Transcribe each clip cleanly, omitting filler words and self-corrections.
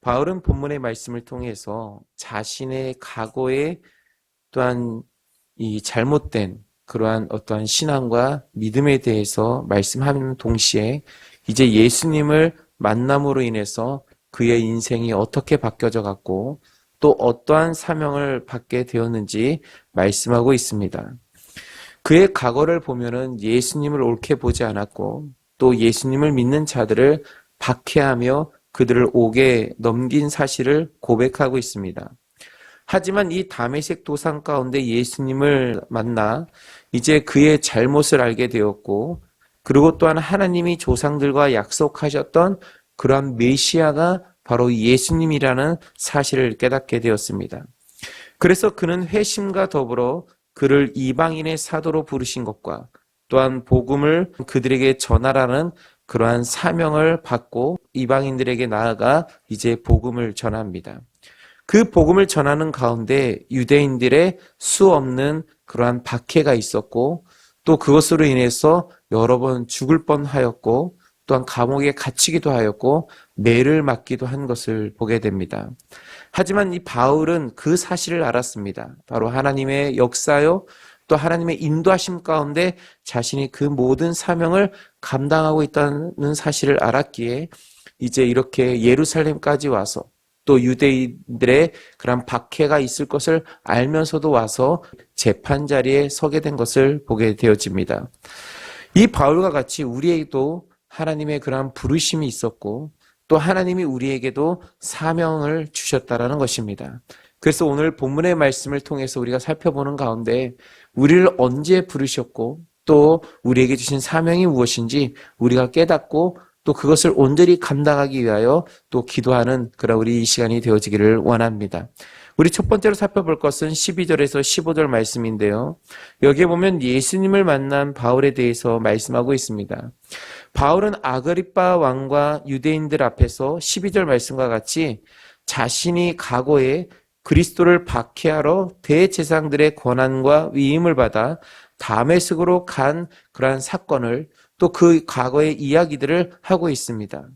바울은 본문의 말씀을 통해서 자신의 과거에 또한 이 잘못된 그러한 어떠한 신앙과 믿음에 대해서 말씀하는 동시에 이제 예수님을 만남으로 인해서 그의 인생이 어떻게 바뀌어져 갔고 또 어떠한 사명을 받게 되었는지 말씀하고 있습니다. 그의 과거를 보면은 예수님을 옳게 보지 않았고 또 예수님을 믿는 자들을 박해하며 그들을 옥에 넘긴 사실을 고백하고 있습니다. 하지만 이 다메섹 도상 가운데 예수님을 만나 이제 그의 잘못을 알게 되었고 그리고 또한 하나님이 조상들과 약속하셨던 그러한 메시아가 바로 예수님이라는 사실을 깨닫게 되었습니다. 그래서 그는 회심과 더불어 그를 이방인의 사도로 부르신 것과 또한 복음을 그들에게 전하라는 그러한 사명을 받고 이방인들에게 나아가 이제 복음을 전합니다. 그 복음을 전하는 가운데 유대인들의 수 없는 그러한 박해가 있었고 또 그것으로 인해서 여러 번 죽을 뻔하였고 또한 감옥에 갇히기도 하였고 매를 맞기도 한 것을 보게 됩니다. 하지만 이 바울은 그 사실을 알았습니다. 바로 하나님의 역사요 또 하나님의 인도하심 가운데 자신이 그 모든 사명을 감당하고 있다는 사실을 알았기에 이제 이렇게 예루살렘까지 와서 또 유대인들의 그런 박해가 있을 것을 알면서도 와서 재판 자리에 서게 된 것을 보게 되어집니다. 이 바울과 같이 우리에게도 하나님의 그러한 부르심이 있었고 또 하나님이 우리에게도 사명을 주셨다라는 것입니다. 그래서 오늘 본문의 말씀을 통해서 우리가 살펴보는 가운데 우리를 언제 부르셨고 또 우리에게 주신 사명이 무엇인지 우리가 깨닫고 또 그것을 온전히 감당하기 위하여 또 기도하는 그런 우리 이 시간이 되어지기를 원합니다. 우리 첫 번째로 살펴볼 것은 12절에서 15절 말씀인데요. 여기에 보면 예수님을 만난 바울에 대해서 말씀하고 있습니다. 바울은 아그리빠 왕과 유대인들 앞에서 12절 말씀과 같이 자신이 과거에 그리스도를 박해하러 대제사장들의 권한과 위임을 받아 다메섹으로 간 그러한 사건을 또 그 과거의 이야기들을 하고 있습니다.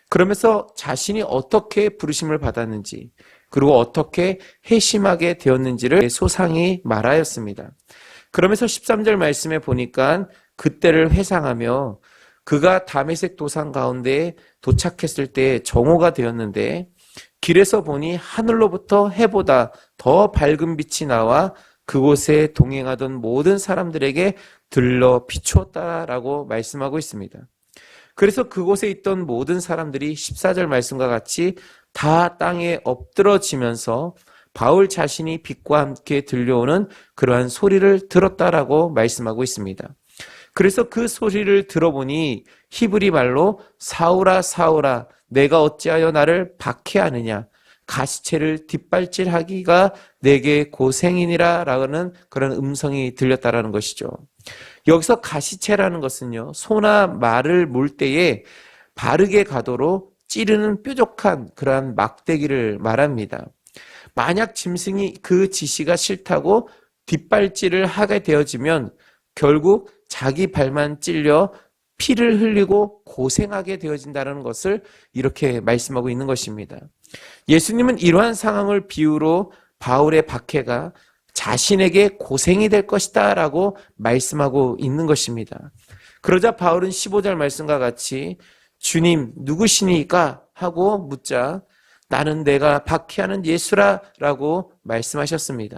그러면서 자신이 어떻게 부르심을 받았는지 그리고 어떻게 회심하게 되었는지를 소상히 말하였습니다. 그러면서 13절 말씀에 보니까 그때를 회상하며 그가 다메섹 도상 가운데 도착했을 때 정오가 되었는데 길에서 보니 하늘로부터 해보다 더 밝은 빛이 나와 그곳에 동행하던 모든 사람들에게 들러 비추었다라고 말씀하고 있습니다. 그래서 그곳에 있던 모든 사람들이 14절 말씀과 같이 다 땅에 엎드러지면서 바울 자신이 빛과 함께 들려오는 그러한 소리를 들었다라고 말씀하고 있습니다. 그래서 그 소리를 들어보니 히브리 말로 사울아 사울아 내가 어찌하여 나를 박해하느냐 가시체를 뒷발질하기가 내게 고생이니라 라는 그런 음성이 들렸다라는 것이죠. 여기서 가시체라는 것은요 소나 말을 물 때에 바르게 가도록 찌르는 뾰족한 그러한 막대기를 말합니다. 만약 짐승이 그 지시가 싫다고 뒷발질을 하게 되어지면 결국 자기 발만 찔려 피를 흘리고 고생하게 되어진다는 것을 이렇게 말씀하고 있는 것입니다. 예수님은 이러한 상황을 비유로 바울의 박해가 자신에게 고생이 될 것이다 라고 말씀하고 있는 것입니다. 그러자 바울은 15절 말씀과 같이 주님 누구시니까 하고 묻자 나는 내가 박해하는 예수라 라고 말씀하셨습니다.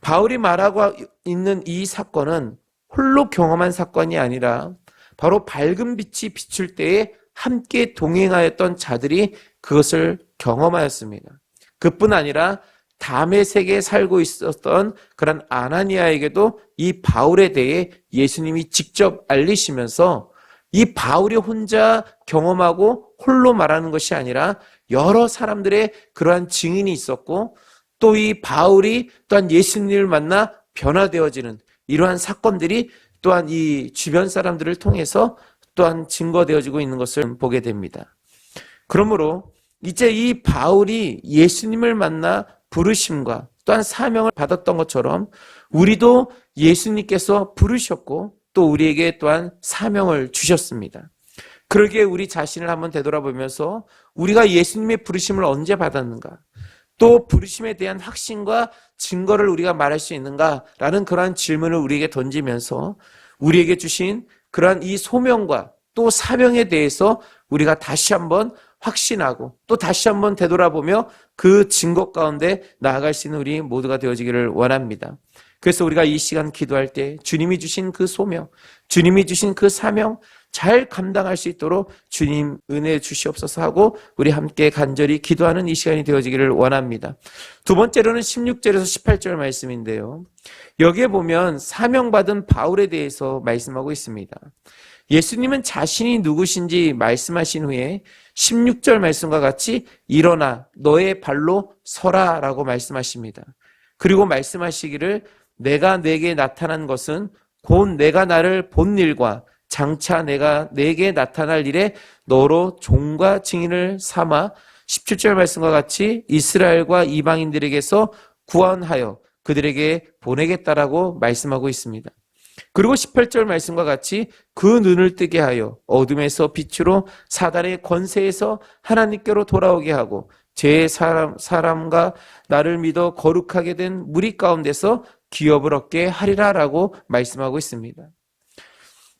바울이 말하고 있는 이 사건은 홀로 경험한 사건이 아니라 바로 밝은 빛이 비출 때에 함께 동행하였던 자들이 그것을 경험하였습니다. 그뿐 아니라 다메섹에 살고 있었던 그런 아나니아에게도 이 바울에 대해 예수님이 직접 알리시면서 이 바울이 혼자 경험하고 홀로 말하는 것이 아니라 여러 사람들의 그러한 증인이 있었고 또 이 바울이 또한 예수님을 만나 변화되어지는 이러한 사건들이 또한 이 주변 사람들을 통해서 또한 증거되어지고 있는 것을 보게 됩니다. 그러므로 이제 이 바울이 예수님을 만나 부르심과 또한 사명을 받았던 것처럼 우리도 예수님께서 부르셨고 또 우리에게 또한 사명을 주셨습니다. 그러기에 우리 자신을 한번 되돌아보면서 우리가 예수님의 부르심을 언제 받았는가? 또 부르심에 대한 확신과 증거를 우리가 말할 수 있는가라는 그러한 질문을 우리에게 던지면서 우리에게 주신 그러한 이 소명과 또 사명에 대해서 우리가 다시 한번 확신하고 또 다시 한번 되돌아보며 그 증거 가운데 나아갈 수 있는 우리 모두가 되어지기를 원합니다. 그래서 우리가 이 시간 기도할 때 주님이 주신 그 소명, 주님이 주신 그 사명 잘 감당할 수 있도록 주님 은혜 주시옵소서 하고 우리 함께 간절히 기도하는 이 시간이 되어지기를 원합니다. 두 번째로는 16절에서 18절 말씀인데요. 여기에 보면 사명받은 바울에 대해서 말씀하고 있습니다. 예수님은 자신이 누구신지 말씀하신 후에 16절 말씀과 같이 일어나 너의 발로 서라 라고 말씀하십니다. 그리고 말씀하시기를 내가 내게 나타난 것은 곧 내가 나를 본 일과 장차 내가 내게 나타날 일에 너로 종과 증인을 삼아 17절 말씀과 같이 이스라엘과 이방인들에게서 구원하여 그들에게 보내겠다라고 말씀하고 있습니다. 그리고 18절 말씀과 같이 그 눈을 뜨게 하여 어둠에서 빛으로 사단의 권세에서 하나님께로 돌아오게 하고 제 사람과 나를 믿어 거룩하게 된 무리 가운데서 기업을 얻게 하리라라고 말씀하고 있습니다.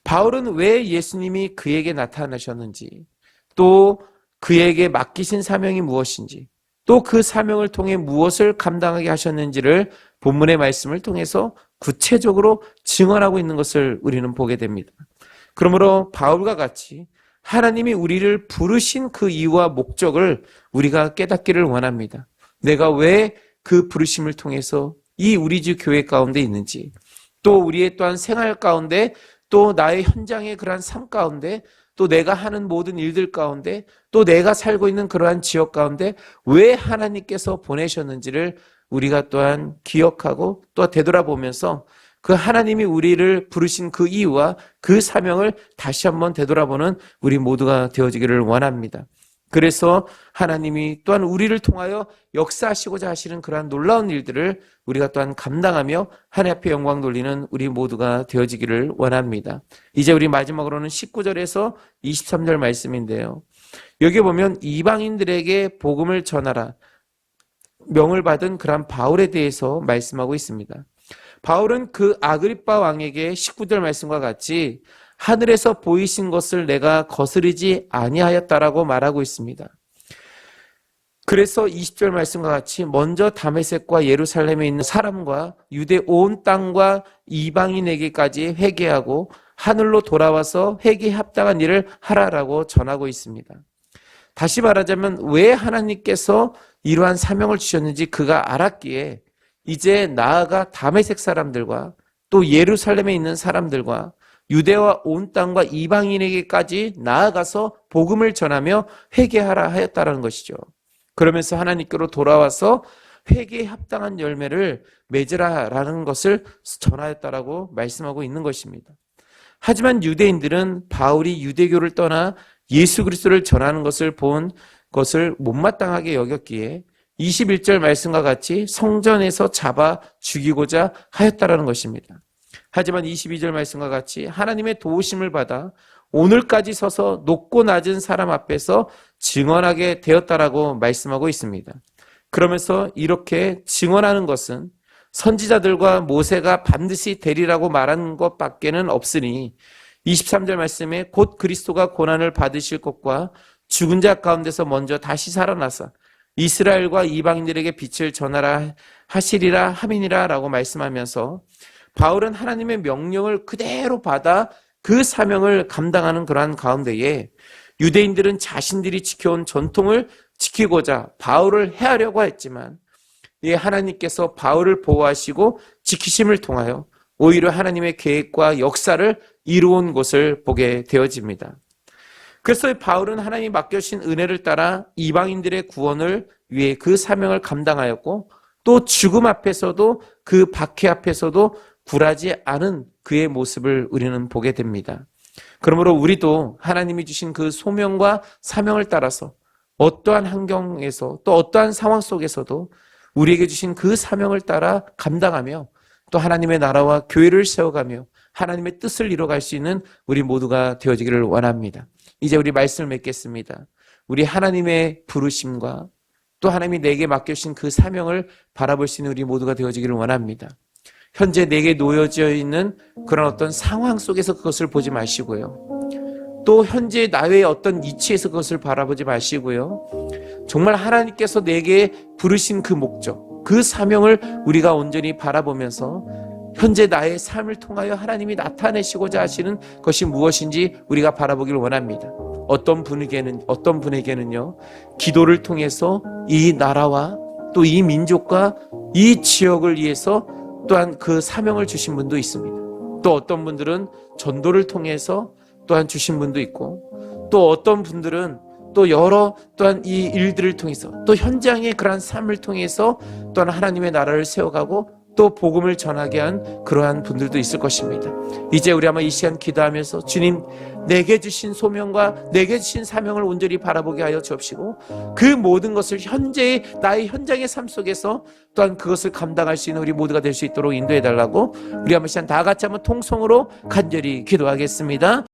바울은 왜 예수님이 그에게 나타나셨는지, 또 그에게 맡기신 사명이 무엇인지, 또 그 사명을 통해 무엇을 감당하게 하셨는지를 본문의 말씀을 통해서 구체적으로 증언하고 있는 것을 우리는 보게 됩니다. 그러므로 바울과 같이 하나님이 우리를 부르신 그 이유와 목적을 우리가 깨닫기를 원합니다. 내가 왜 그 부르심을 통해서 이 우리 주 교회 가운데 있는지, 또 우리의 또한 생활 가운데, 또 나의 현장의 그러한 삶 가운데, 또 내가 하는 모든 일들 가운데, 또 내가 살고 있는 그러한 지역 가운데 왜 하나님께서 보내셨는지를 우리가 또한 기억하고 또 되돌아보면서 그 하나님이 우리를 부르신 그 이유와 그 사명을 다시 한번 되돌아보는 우리 모두가 되어지기를 원합니다. 그래서 하나님이 또한 우리를 통하여 역사하시고자 하시는 그러한 놀라운 일들을 우리가 또한 감당하며 하나님 앞에 영광 돌리는 우리 모두가 되어지기를 원합니다. 이제 우리 마지막으로는 19절에서 23절 말씀인데요. 여기 보면 이방인들에게 복음을 전하라 명을 받은 그러한 바울에 대해서 말씀하고 있습니다. 바울은 그 아그리빠 왕에게 19절 말씀과 같이 하늘에서 보이신 것을 내가 거스르지 아니하였다라고 말하고 있습니다. 그래서 20절 말씀과 같이 먼저 다메섹과 예루살렘에 있는 사람과 유대 온 땅과 이방인에게까지 회개하고 하늘로 돌아와서 회개에 합당한 일을 하라라고 전하고 있습니다. 다시 말하자면 왜 하나님께서 이러한 사명을 주셨는지 그가 알았기에 이제 나아가 다메섹 사람들과 또 예루살렘에 있는 사람들과 유대와 온 땅과 이방인에게까지 나아가서 복음을 전하며 회개하라 하였다는 것이죠. 그러면서 하나님께로 돌아와서 회개에 합당한 열매를 맺으라라는 것을 전하였다라고 말씀하고 있는 것입니다. 하지만 유대인들은 바울이 유대교를 떠나 예수 그리스도를 전하는 것을 본 것을 못마땅하게 여겼기에 21절 말씀과 같이 성전에서 잡아 죽이고자 하였다라는 것입니다. 하지만 22절 말씀과 같이 하나님의 도우심을 받아 오늘까지 서서 높고 낮은 사람 앞에서 증언하게 되었다라고 말씀하고 있습니다. 그러면서 이렇게 증언하는 것은 선지자들과 모세가 반드시 되리라고 말한 것밖에는 없으니 23절 말씀에 곧 그리스도가 고난을 받으실 것과 죽은 자 가운데서 먼저 다시 살아나사 이스라엘과 이방인들에게 빛을 전하라 하시리라 함이니라 라고 말씀하면서 바울은 하나님의 명령을 그대로 받아 그 사명을 감당하는 그러한 가운데에 유대인들은 자신들이 지켜온 전통을 지키고자 바울을 해하려고 했지만 하나님께서 바울을 보호하시고 지키심을 통하여 오히려 하나님의 계획과 역사를 이루온 것을 보게 되어집니다. 그래서 바울은 하나님이 맡겨주신 은혜를 따라 이방인들의 구원을 위해 그 사명을 감당하였고 또 죽음 앞에서도 그 박해 앞에서도 굴하지 않은 그의 모습을 우리는 보게 됩니다. 그러므로 우리도 하나님이 주신 그 소명과 사명을 따라서 어떠한 환경에서 또 어떠한 상황 속에서도 우리에게 주신 그 사명을 따라 감당하며 또 하나님의 나라와 교회를 세워가며 하나님의 뜻을 이뤄갈 수 있는 우리 모두가 되어지기를 원합니다. 이제 우리 말씀을 맺겠습니다. 우리 하나님의 부르심과 또 하나님이 내게 맡겨주신 그 사명을 바라볼 수 있는 우리 모두가 되어지기를 원합니다. 현재 내게 놓여져 있는 그런 어떤 상황 속에서 그것을 보지 마시고요. 또 현재 나의 어떤 이치에서 그것을 바라보지 마시고요. 정말 하나님께서 내게 부르신 그 목적, 그 사명을 우리가 온전히 바라보면서 현재 나의 삶을 통하여 하나님이 나타내시고자 하시는 것이 무엇인지 우리가 바라보기를 원합니다. 어떤 분에게는요, 기도를 통해서 이 나라와 또 이 민족과 이 지역을 위해서 또한 그 사명을 주신 분도 있습니다. 또 어떤 분들은 전도를 통해서 또한 주신 분도 있고, 또 어떤 분들은 또 여러 또한 이 일들을 통해서 또 현장의 그러한 삶을 통해서 또한 하나님의 나라를 세워가고 또 복음을 전하게 한 그러한 분들도 있을 것입니다. 이제 우리 한번 이 시간 기도하면서 주님, 내게 주신 소명과 내게 주신 사명을 온전히 바라보게 하여 주옵시고, 그 모든 것을 현재의 나의 현장의 삶 속에서 또한 그것을 감당할 수 있는 우리 모두가 될 수 있도록 인도해 달라고 우리 한번 시간 다 같이 한번 통성으로 간절히 기도하겠습니다.